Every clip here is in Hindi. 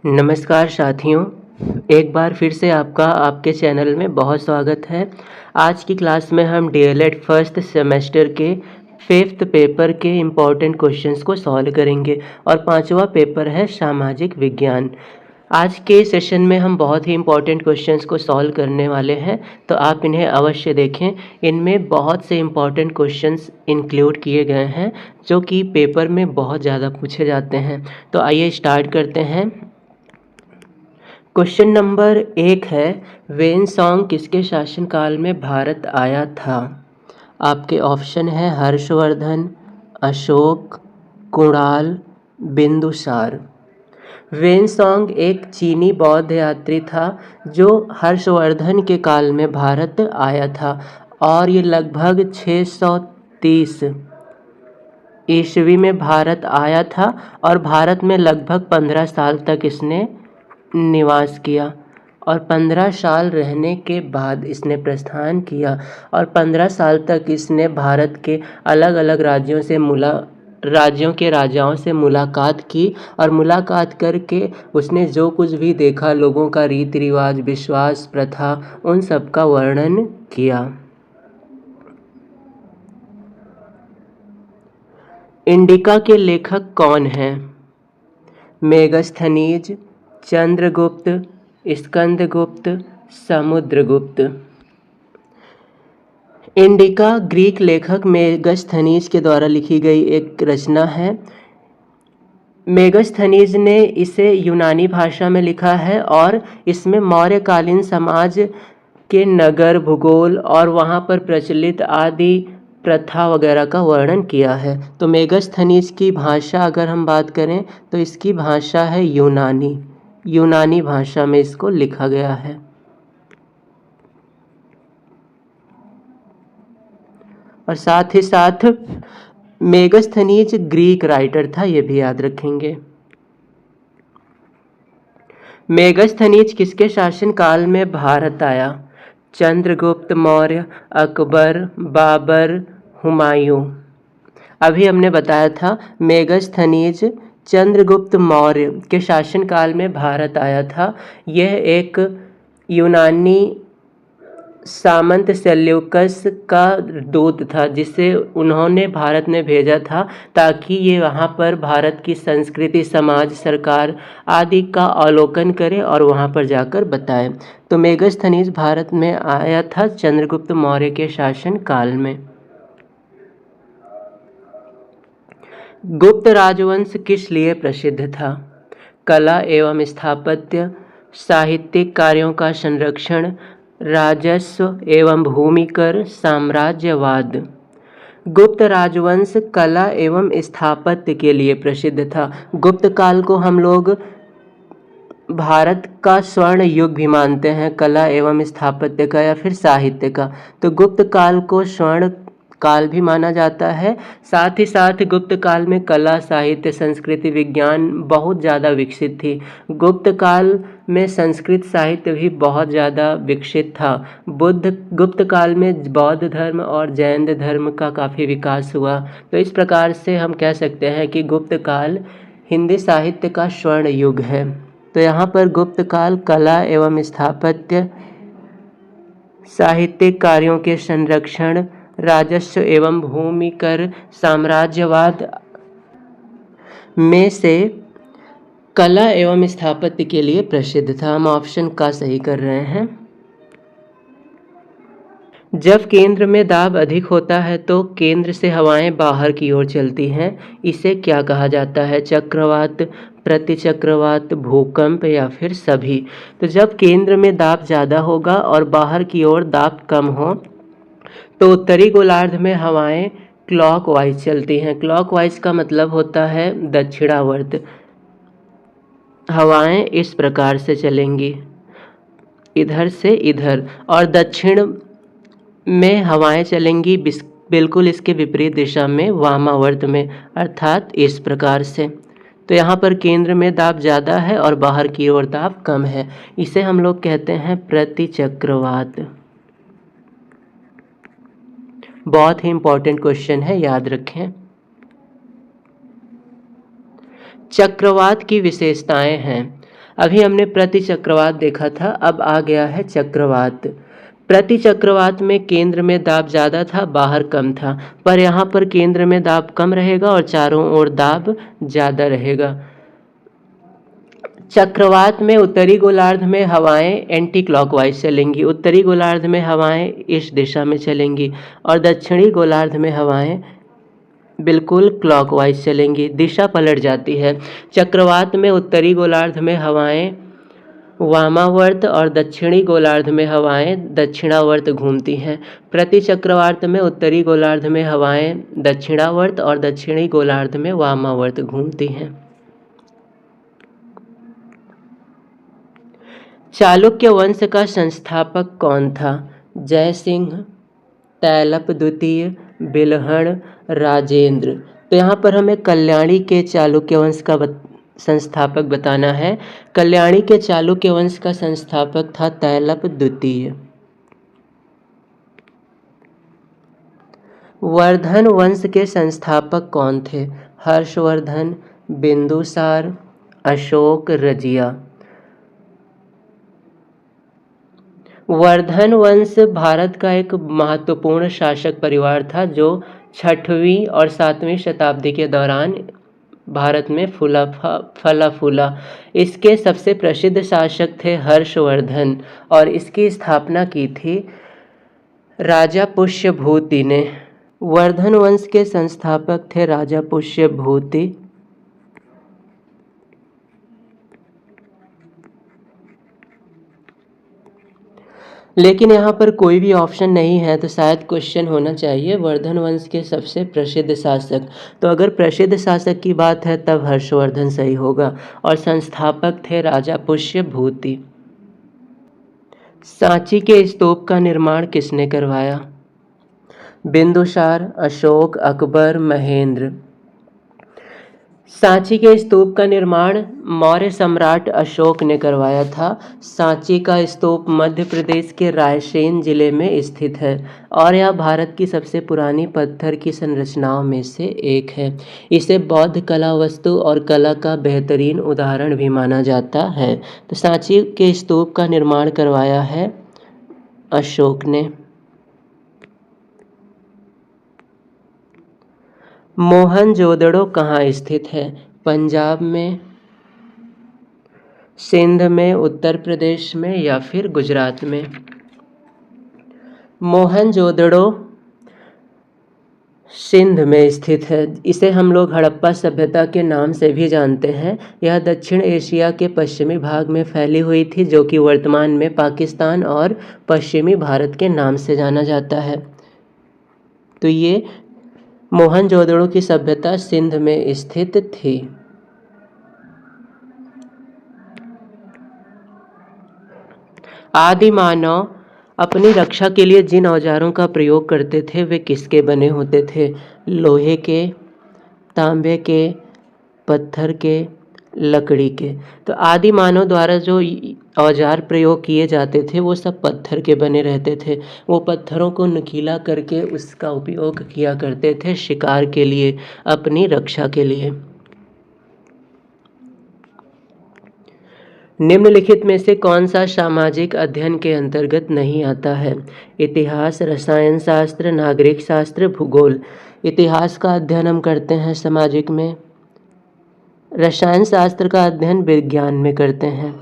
नमस्कार साथियों, एक बार फिर से आपका आपके चैनल में बहुत स्वागत है। आज की क्लास में हम डीएलएड फर्स्ट सेमेस्टर के 5th पेपर के इम्पोर्टेंट क्वेश्चंस को सॉल्व करेंगे और 5वां पेपर है सामाजिक विज्ञान। आज के सेशन में हम बहुत ही इम्पोर्टेंट क्वेश्चंस को सॉल्व करने वाले हैं, तो आप इन्हें अवश्य देखें। इनमें बहुत से इम्पोर्टेंट क्वेश्चंस इंक्लूड किए गए हैं जो कि पेपर में बहुत ज़्यादा पूछे जाते हैं। तो आइए स्टार्ट करते हैं। क्वेश्चन नंबर 1 है, वेनसॉन्ग किसके शासनकाल में भारत आया था? आपके ऑप्शन है हर्षवर्धन, अशोक, कुणाल, बिंदुसार। वेनसॉन्ग एक चीनी बौद्ध यात्री था जो हर्षवर्धन के काल में भारत आया था और ये लगभग 630 ईस्वी में भारत आया था और भारत में लगभग 15 साल तक इसने निवास किया और 15 साल रहने के बाद इसने प्रस्थान किया और 15 साल तक इसने भारत के अलग अलग राज्यों के राजाओं से मुलाकात की और मुलाकात करके उसने जो कुछ भी देखा, लोगों का रीति रिवाज, विश्वास, प्रथा, उन सब का वर्णन किया। इंडिका के लेखक कौन हैं? Megasthenes, Chandragupta, Skandagupta, Samudragupta. Indica Greek लेखक मेगस्थनीज के द्वारा लिखी गई एक रचना है। मेगस्थनीज ने इसे यूनानी भाषा में लिखा है और इसमें मौर्यकालीन समाज के नगर, भूगोल और वहाँ पर प्रचलित आदि प्रथा वगैरह का वर्णन किया है। तो मेगस्थनीज की भाषा अगर हम बात करें तो इसकी भाषा है यूनानी भाषा में इसको लिखा गया है। और साथ ही साथ मेगस्थनीज ग्रीक राइटर था, ये भी याद रखेंगे। मेगस्थनीज किसके शासनकाल में भारत आया? चंद्रगुप्त मौर्य, अकबर, बाबर, हुमायूं। अभी हमने बताया था मेगस्थनीज चंद्रगुप्त मौर्य के शासनकाल में भारत आया था। यह एक यूनानी सामंत सेल्यूकस का दूत था जिसे उन्होंने भारत में भेजा था ताकि ये वहाँ पर भारत की संस्कृति, समाज, सरकार आदि का अवलोकन करे और वहाँ पर जाकर बताए। तो मेगस्थनीज भारत में आया था चंद्रगुप्त मौर्य के शासन काल में। गुप्त राजवंश किस लिए प्रसिद्ध था? कला एवं स्थापत्य, साहित्यिक कार्यों का संरक्षण, राजस्व एवं भूमिकर, साम्राज्यवाद। गुप्त राजवंश कला एवं स्थापत्य के लिए प्रसिद्ध था। गुप्त काल को हम लोग भारत का स्वर्ण युग भी मानते हैं, कला एवं स्थापत्य का या फिर साहित्य का। तो गुप्त काल को स्वर्ण काल भी माना जाता है। साथ ही साथ गुप्त काल में कला, साहित्य, संस्कृति, विज्ञान बहुत ज़्यादा विकसित थी। गुप्त काल में संस्कृत साहित्य भी बहुत ज़्यादा विकसित था। गुप्त काल में बौद्ध धर्म और जैन धर्म का काफ़ी विकास हुआ। तो इस प्रकार से हम कह सकते हैं कि गुप्त काल हिंदी साहित्य का स्वर्ण युग है। तो यहाँ पर गुप्त काल कला एवं स्थापत्य, साहित्यिक कार्यों के संरक्षण, राजस्व एवं भूमिकर, साम्राज्यवाद में से कला एवं स्थापत्य के लिए प्रसिद्ध था। हम ऑप्शन का सही कर रहे हैं। जब केंद्र में दाब अधिक होता है तो केंद्र से हवाएं बाहर की ओर चलती हैं, इसे क्या कहा जाता है? चक्रवात, प्रतिचक्रवात, भूकंप या फिर सभी। तो जब केंद्र में दाब ज़्यादा होगा और बाहर की ओर दाब कम हो तो उत्तरी गोलार्ध में हवाएं क्लॉकवाइज चलती हैं। क्लॉकवाइज का मतलब होता है दक्षिणावर्त। हवाएं इस प्रकार से चलेंगी, इधर से इधर, और दक्षिण में हवाएं चलेंगी बिल्कुल इसके विपरीत दिशा में, वामावर्त में, अर्थात इस प्रकार से। तो यहाँ पर केंद्र में दाब ज़्यादा है और बाहर की ओर दाब कम है, इसे हम लोग कहते हैं प्रतिचक्रवात। बहुत ही इंपॉर्टेंट क्वेश्चन है, याद रखें। चक्रवात की विशेषताएं हैं अभी हमने प्रतिचक्रवात देखा था, अब आ गया है चक्रवात। प्रतिचक्रवात में केंद्र में दाब ज़्यादा था, बाहर कम था, पर यहाँ पर केंद्र में दाब कम रहेगा और चारों ओर दाब ज़्यादा रहेगा। चक्रवात में उत्तरी गोलार्ध में हवाएं एंटी क्लॉकवाइज चलेंगी, उत्तरी गोलार्ध में हवाएं इस दिशा में चलेंगी और दक्षिणी गोलार्ध में हवाएं बिल्कुल क्लॉकवाइज चलेंगी, दिशा पलट जाती है। चक्रवात में उत्तरी गोलार्ध में हवाएं वामावर्त और दक्षिणी गोलार्ध में हवाएं दक्षिणावर्त घूमती हैं। प्रति चक्रवात में उत्तरी गोलार्ध में हवाएं दक्षिणावर्त और दक्षिणी गोलार्ध में वामावर्त घूमती हैं। चालुक्य वंश का संस्थापक कौन था? जयसिंह, तैलप द्वितीय, बिल्हण, राजेंद्र। तो यहाँ पर हमें कल्याणी के चालुक्य वंश का संस्थापक बताना है। कल्याणी के चालुक्य वंश का संस्थापक था तैलप द्वितीय। वर्धन वंश के संस्थापक कौन थे? हर्षवर्धन, बिंदुसार, अशोक, रजिया। वर्धन वंश भारत का एक महत्वपूर्ण शासक परिवार था जो 6वीं और 7वीं शताब्दी के दौरान भारत में फला फूला। इसके सबसे प्रसिद्ध शासक थे हर्षवर्धन और इसकी स्थापना की थी राजा पुष्यभूति ने। वर्धन वंश के संस्थापक थे राजा पुष्यभूति। लेकिन यहाँ पर कोई भी ऑप्शन नहीं है तो शायद क्वेश्चन होना चाहिए वर्धन वंश के सबसे प्रसिद्ध शासक। तो अगर प्रसिद्ध शासक की बात है तब हर्षवर्धन सही होगा और संस्थापक थे राजा पुष्यभूति। सांची के स्तूप का निर्माण किसने करवाया? बिंदुसार, अशोक, अकबर, महेंद्र। सांची के स्तूप का निर्माण मौर्य सम्राट अशोक ने करवाया था। सांची का स्तूप मध्य प्रदेश के रायसेन जिले में स्थित है और यह भारत की सबसे पुरानी पत्थर की संरचनाओं में से एक है। इसे बौद्ध कला वस्तु और कला का बेहतरीन उदाहरण भी माना जाता है। तो सांची के स्तूप का निर्माण करवाया है अशोक ने। मोहनजोदड़ो कहाँ स्थित है? पंजाब में, सिंध में, उत्तर प्रदेश में या फिर गुजरात में? मोहनजोदड़ो सिंध में स्थित है। इसे हम लोग हड़प्पा सभ्यता के नाम से भी जानते हैं। यह दक्षिण एशिया के पश्चिमी भाग में फैली हुई थी जो कि वर्तमान में पाकिस्तान और पश्चिमी भारत के नाम से जाना जाता है। तो ये मोहनजोदड़ो की सभ्यता सिंध में स्थित थी। आदि मानव अपनी रक्षा के लिए जिन औजारों का प्रयोग करते थे वे किसके बने होते थे? लोहे के, तांबे के, पत्थर के, लकड़ी के। तो आदि मानव द्वारा जो औजार प्रयोग किए जाते थे वो सब पत्थर के बने रहते थे। वो पत्थरों को नुकीला करके उसका उपयोग किया करते थे शिकार के लिए, अपनी रक्षा के लिए। निम्नलिखित में से कौन सा सामाजिक अध्ययन के अंतर्गत नहीं आता है? इतिहास, रसायन शास्त्र, नागरिक शास्त्र, भूगोल। इतिहास का अध्ययन हम करते हैं सामाजिक में, रसायन शास्त्र का अध्ययन विज्ञान में करते हैं,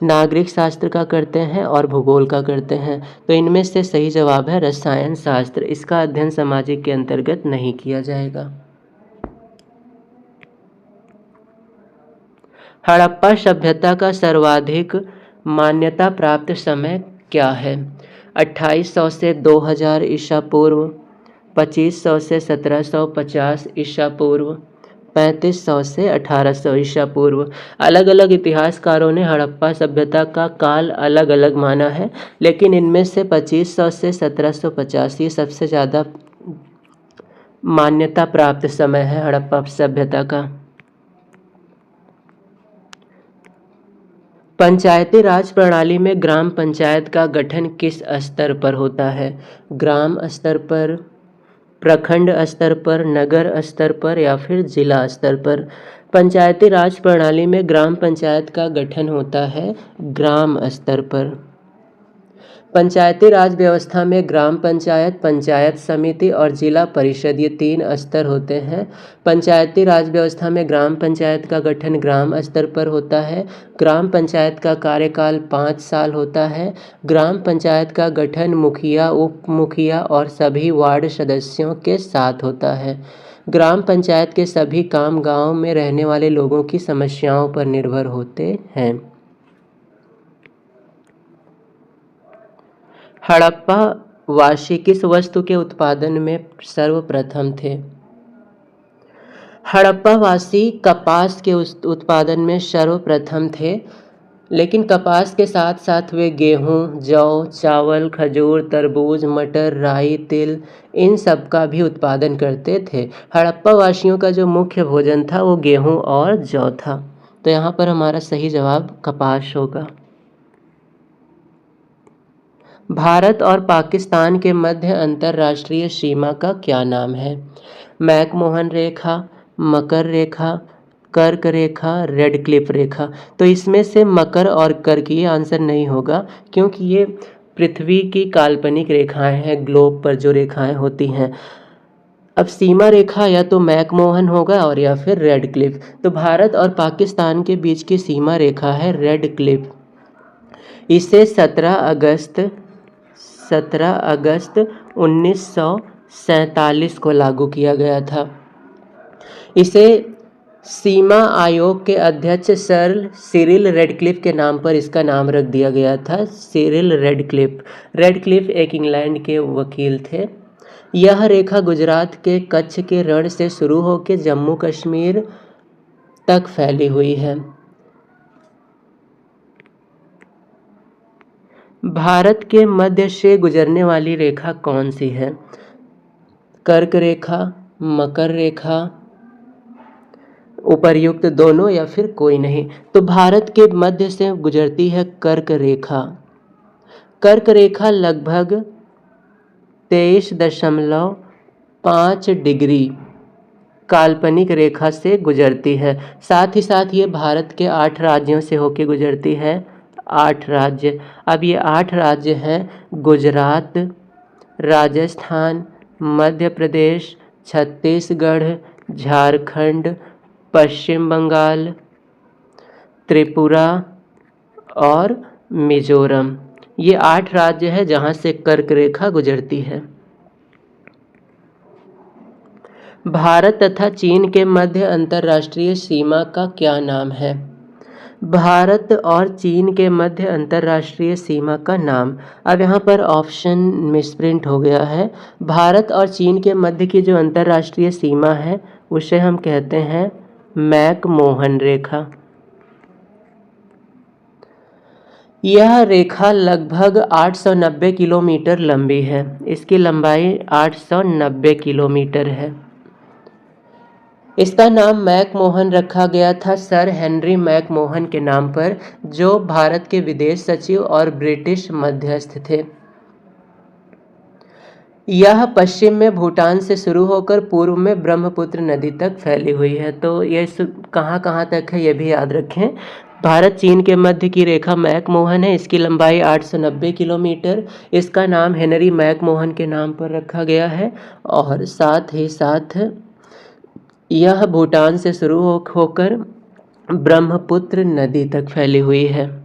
नागरिक शास्त्र का करते हैं और भूगोल का करते हैं। तो इनमें से सही जवाब है रसायन शास्त्र। इसका अध्ययन सामाजिक के अंतर्गत नहीं किया जाएगा। हड़प्पा सभ्यता का सर्वाधिक मान्यता प्राप्त समय क्या है? 2800 से 2000 ईसा पूर्व, 2500 से 1750 ईसा पूर्व, 3500 से 1800 ईसा पूर्व। अलग अलग इतिहासकारों ने हड़प्पा सभ्यता का काल अलग अलग माना है, लेकिन इनमें से 2500 से 1750 ये सबसे ज़्यादा मान्यता प्राप्त समय है हड़प्पा सभ्यता का। पंचायती राज प्रणाली में ग्राम पंचायत का गठन किस स्तर पर होता है? ग्राम स्तर पर, प्रखंड स्तर पर, नगर स्तर पर या फिर जिला स्तर पर? पंचायती राज प्रणाली में ग्राम पंचायत का गठन होता है ग्राम स्तर पर। पंचायती राज व्यवस्था में ग्राम पंचायत, पंचायत समिति और जिला परिषद ये 3 स्तर होते हैं। पंचायती राज व्यवस्था में ग्राम पंचायत का गठन ग्राम स्तर पर होता है। ग्राम पंचायत का कार्यकाल 5 साल होता है। ग्राम पंचायत का गठन मुखिया, उप मुखिया और सभी वार्ड सदस्यों के साथ होता है। ग्राम पंचायत के सभी काम गांव में रहने वाले लोगों की समस्याओं पर निर्भर होते हैं। हड़प्पा वासी किस वस्तु के उत्पादन में सर्वप्रथम थे? हड़प्पा वासी कपास के उत्पादन में सर्वप्रथम थे, लेकिन कपास के साथ साथ वे गेहूं, जौ, चावल, खजूर, तरबूज, मटर, राई, तिल इन सब का भी उत्पादन करते थे। हड़प्पा वासियों का जो मुख्य भोजन था वो गेहूं और जौ था। तो यहाँ पर हमारा सही जवाब कपास होगा। भारत और पाकिस्तान के मध्य अंतर्राष्ट्रीय सीमा का क्या नाम है? मैकमोहन रेखा, मकर रेखा, कर्क रेखा, रेडक्लिफ रेखा। तो इसमें से मकर और कर्क ये आंसर नहीं होगा, क्योंकि ये पृथ्वी की काल्पनिक रेखाएं हैं, ग्लोब पर जो रेखाएं होती हैं। अब सीमा रेखा या तो मैकमोहन होगा और या फिर रेडक्लिफ। तो भारत और पाकिस्तान के बीच की सीमा रेखा है रेडक्लिफ। इसे 17 अगस्त 1947 को लागू किया गया था। इसे सीमा आयोग के अध्यक्ष सर सिरिल रेडक्लिफ के नाम पर इसका नाम रख दिया गया था, सिरिल रेडक्लिफ। रेडक्लिफ एक इंग्लैंड के वकील थे। यह रेखा गुजरात के कच्छ के रण से शुरू होकर जम्मू कश्मीर तक फैली हुई है। भारत के मध्य से गुजरने वाली रेखा कौन सी है? कर्क रेखा, मकर रेखा, उपर्युक्त दोनों या फिर कोई नहीं? तो भारत के मध्य से गुजरती है कर्क रेखा। कर्क रेखा लगभग 23.5 डिग्री काल्पनिक रेखा से गुजरती है। साथ ही साथ ये भारत के 8 राज्यों से होकर गुजरती है। 8 राज्य। अब ये 8 राज्य हैं गुजरात, राजस्थान, मध्य प्रदेश, छत्तीसगढ़, झारखंड, पश्चिम बंगाल, त्रिपुरा और मिजोरम। ये 8 राज्य हैं जहाँ से कर्क रेखा गुजरती है। भारत तथा चीन के मध्य अंतर्राष्ट्रीय सीमा का क्या नाम है? भारत और चीन के मध्य अंतर्राष्ट्रीय सीमा का नाम, अब यहाँ पर ऑप्शन मिसप्रिंट हो गया है। भारत और चीन के मध्य की जो अंतर्राष्ट्रीय सीमा है उसे हम कहते हैं मैकमोहन रेखा। यह रेखा लगभग 890 किलोमीटर लंबी है। इसकी लंबाई 890 किलोमीटर है। इसका नाम मैकमोहन रखा गया था सर हेनरी मैकमोहन के नाम पर, जो भारत के विदेश सचिव और ब्रिटिश मध्यस्थ थे। यह पश्चिम में भूटान से शुरू होकर पूर्व में ब्रह्मपुत्र नदी तक फैली हुई है। तो ये कहाँ कहाँ तक है ये भी याद रखें। भारत चीन के मध्य की रेखा मैकमोहन है। इसकी लंबाई 890 किलोमीटर। इसका नाम हेनरी मैकमोहन के नाम पर रखा गया है और साथ ही साथ यह भूटान से शुरू होकर ब्रह्मपुत्र नदी तक फैली हुई है।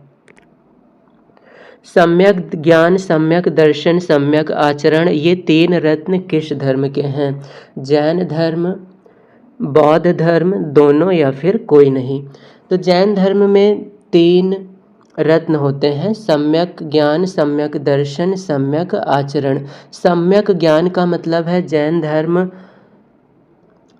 सम्यक ज्ञान, सम्यक दर्शन, सम्यक आचरण ये 3 रत्न किस धर्म के हैं? जैन धर्म, बौद्ध धर्म, दोनों या फिर कोई नहीं? तो जैन धर्म में 3 रत्न होते हैं, सम्यक ज्ञान, सम्यक दर्शन, सम्यक आचरण। सम्यक ज्ञान का मतलब है जैन धर्म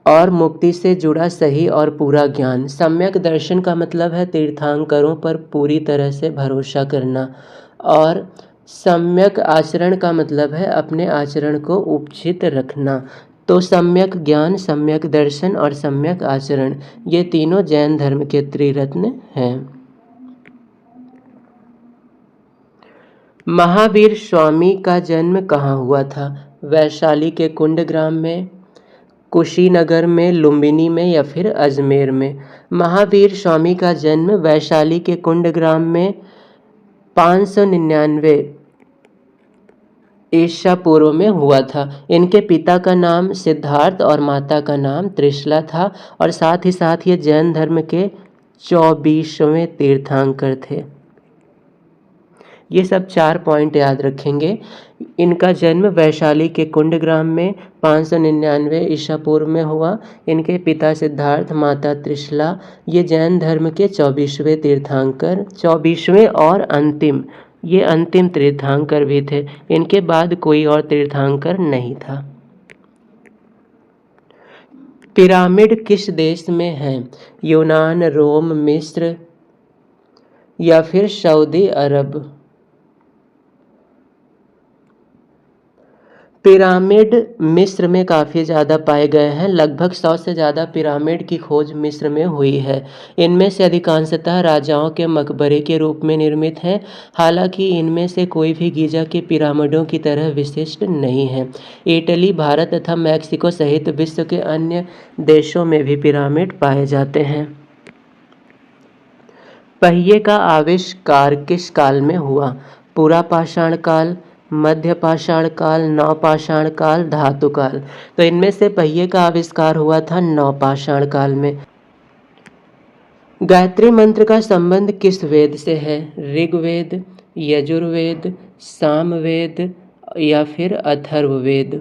और मुक्ति से जुड़ा सही और पूरा ज्ञान। सम्यक दर्शन का मतलब है तीर्थंकरों पर पूरी तरह से भरोसा करना। और सम्यक आचरण का मतलब है अपने आचरण को उपचित रखना। तो सम्यक ज्ञान, सम्यक दर्शन और सम्यक आचरण ये तीनों जैन धर्म के त्रिरत्न हैं। महावीर स्वामी का जन्म कहाँ हुआ था? वैशाली के कुंड ग्राम में, कुशीनगर में, लुम्बिनी में या फिर अजमेर में। महावीर स्वामी का जन्म वैशाली के कुंडग्राम में 599 ईसा पूर्व में हुआ था। इनके पिता का नाम सिद्धार्थ और माता का नाम त्रिशला था और साथ ही साथ ये जैन धर्म के 24वें तीर्थंकर थे। ये सब 4 पॉइंट याद रखेंगे। इनका जन्म वैशाली के कुंडग्राम में 599 ईसा पूर्व में हुआ। इनके पिता सिद्धार्थ, माता त्रिशला, ये जैन धर्म के 24वें तीर्थंकर, 24वें और अंतिम, ये अंतिम तीर्थंकर भी थे। इनके बाद कोई और तीर्थंकर नहीं था। पिरामिड किस देश में है? यूनान, रोम, मिस्र या फिर सऊदी अरब? पिरामिड मिस्र में काफ़ी ज़्यादा पाए गए हैं। लगभग 100 से ज़्यादा पिरामिड की खोज मिस्र में हुई है। इनमें से अधिकांशतः राजाओं के मकबरे के रूप में निर्मित हैं। हालांकि इनमें से कोई भी गीज़ा के पिरामिडों की तरह विशिष्ट नहीं है। इटली, भारत तथा मैक्सिको सहित विश्व के अन्य देशों में भी पिरामिड पाए जाते हैं। पहिए का आविष्कार किस काल में हुआ? पुरापाषाण काल, मध्य पाषाण काल, नवपाषाण काल, धातु काल? तो इनमें से पहिए का आविष्कार हुआ था नवपाषाण काल में। गायत्री मंत्र का संबंध किस वेद से है? ऋग्वेद, यजुर्वेद, सामवेद या फिर अथर्ववेद?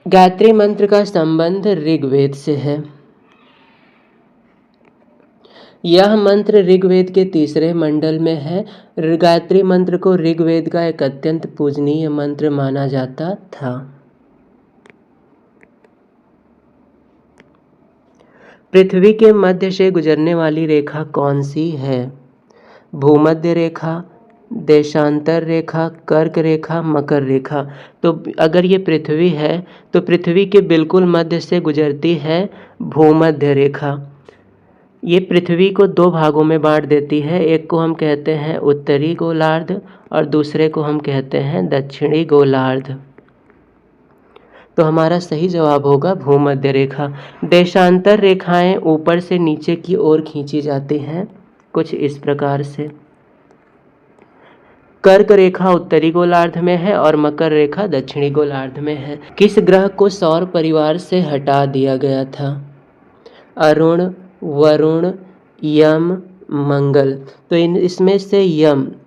गायत्री मंत्र का संबंध ऋग्वेद से है। यह मंत्र ऋग्वेद के 3रे मंडल में है। गायत्री मंत्र को ऋग्वेद का एक अत्यंत पूजनीय मंत्र माना जाता था। पृथ्वी के मध्य से गुजरने वाली रेखा कौन सी है? भूमध्य रेखा, देशांतर रेखा, कर्क रेखा, मकर रेखा? तो अगर ये पृथ्वी है तो पृथ्वी के बिल्कुल मध्य से गुजरती है भूमध्य रेखा। ये पृथ्वी को 2 भागों में बांट देती है। एक को हम कहते हैं उत्तरी गोलार्ध और दूसरे को हम कहते हैं दक्षिणी गोलार्ध। तो हमारा सही जवाब होगा भूमध्य रेखा। देशांतर रेखाएं ऊपर से नीचे की ओर खींची जाती हैं कुछ इस प्रकार से। कर्क रेखा उत्तरी गोलार्ध में है और मकर रेखा दक्षिणी गोलार्ध में है। किस ग्रह को सौर परिवार से हटा दिया गया था? अरुण, वरुण, यम, मंगल? तो इसमें से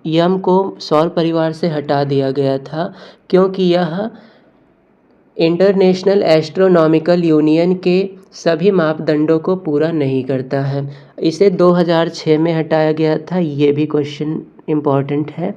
यम को सौर परिवार से हटा दिया गया था क्योंकि यह इंटरनेशनल एस्ट्रोनॉमिकल यूनियन के सभी मापदंडों को पूरा नहीं करता है। इसे 2006 में हटाया गया था। ये भी क्वेश्चन इम्पॉर्टेंट है।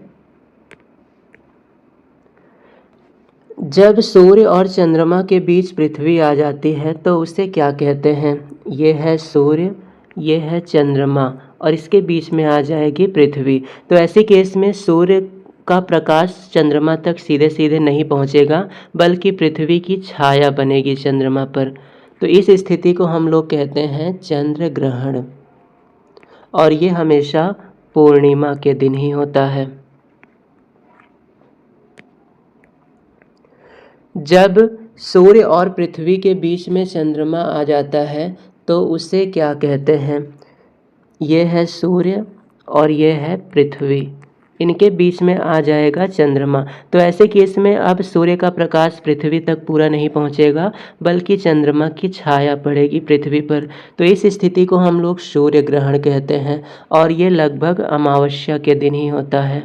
जब सूर्य और चंद्रमा के बीच पृथ्वी आ जाती है तो उसे क्या कहते हैं? ये है सूर्य, ये है चंद्रमा और इसके बीच में आ जाएगी पृथ्वी। तो ऐसे केस में सूर्य का प्रकाश चंद्रमा तक सीधे सीधे नहीं पहुंचेगा बल्कि पृथ्वी की छाया बनेगी चंद्रमा पर। तो इस स्थिति को हम लोग कहते हैं चंद्र ग्रहण और ये हमेशा पूर्णिमा के दिन ही होता है। जब सूर्य और पृथ्वी के बीच में चंद्रमा आ जाता है तो उसे क्या कहते हैं? ये है सूर्य और ये है पृथ्वी, इनके बीच में आ जाएगा चंद्रमा। तो ऐसे केस में अब सूर्य का प्रकाश पृथ्वी तक पूरा नहीं पहुंचेगा बल्कि चंद्रमा की छाया पड़ेगी पृथ्वी पर। तो इस स्थिति को हम लोग सूर्य ग्रहण कहते हैं और ये लगभग अमावस्या के दिन ही होता है।